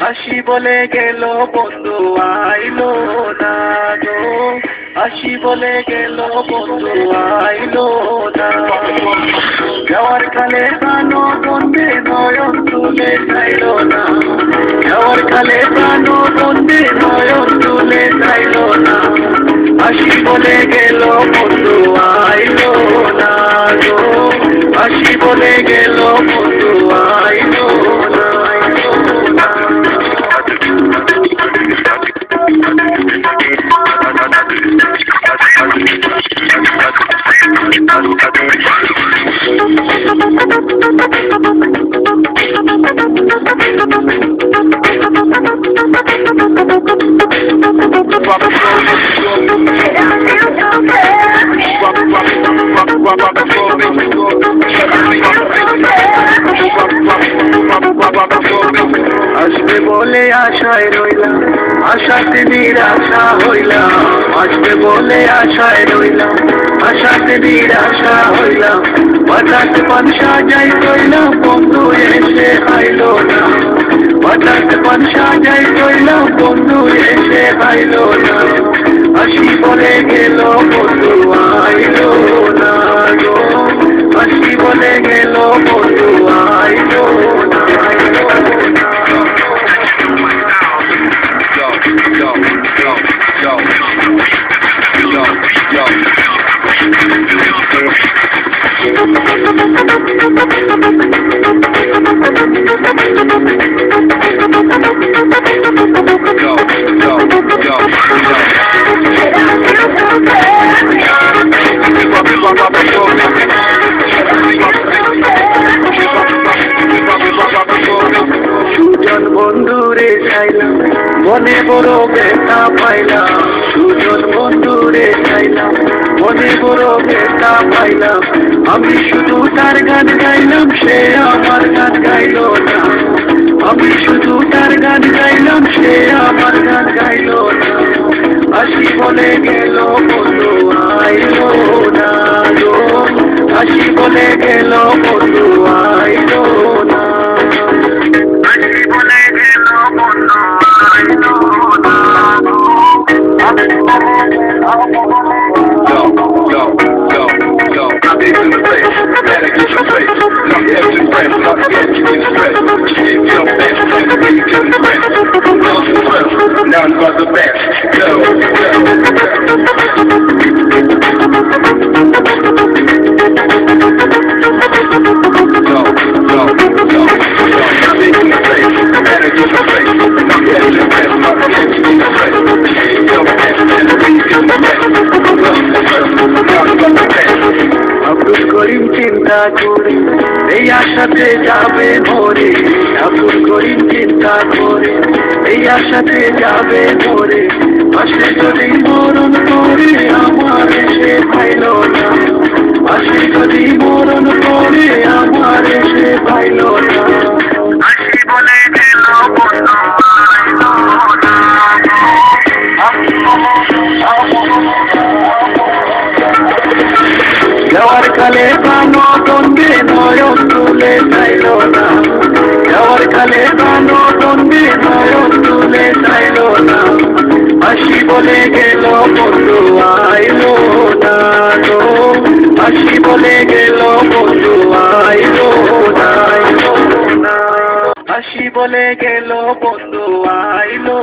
হাসি বলে গেল বন্ধু আইলো না গো, হাসি বলে গেল বন্ধু আইলো না। যাওয়ার কালে প্রাণো বন্ধে নয়ন তুলে চাইল না, যাওয়ার কালে প্রাণো বন্ধে নয়ন তুলে চাইল না। হাসি বলে গেল বন্ধু আইলো না গো, হাসি বলে গেল বন্ধু আইলো না। আসবে বলে আশায় রইলাম, আশাতে নিরাশা হইলাম। আসবে বলে আশায় রইলাম, আশাতে নিরাশা হইলাম। হঠাৎ পান সাজাই কইলাম বন্ধু এসে আইলো না, হঠাৎ পান সাজাই কইলাম বন্ধু এসে আইলো না। হাসি বলে গেল বন্ধু আইলো না গো, হাসি বলে গেল বন্ধু আইলো না। সুজন বন্ধুরে চাইলাম, মনে বড় ব্যথা পাইলাম। সুজন বন্ধুরে চাইলাম, মনে বড় ব্যথা পাইলাম। আমি শুধু তার গান গাইলাম, সে আমার গান গাইল না। আমি শুধু তার গান গাইলাম, সে আমার গান গাইল না। হাসি বলে গেল বন্ধু আইলো না গো, হাসি বলে গেল বন্ধু আইলো না। হাসি বলে গেল বন্ধু আইলো না। None but the best. Go, go, Abdul Karim চিন্তা করে এই আশাতে যাবে মরে, আব্দুল করিম চিন্তা করে এই আশাতে যাবে মরে। আসে যদি মরণ করে আমার এসে পাইল না, আসে যদি মরণ করে আমার এসে পাইল না। হাসি বলে গেল বন্ধু আইলো না, যাওয়ার কালে প্রাণো বন্ধে নয়ন তুলে চাইল না, যাওয়ার কালে প্রাণো বন্ধে নয়ন তুলে চাইল না। হাসি বলে গেল বন্ধু আইলো না গো, হাসি বলে গেল বন্ধু আইলো না। হাসি বলে গেল বন্ধু আইলো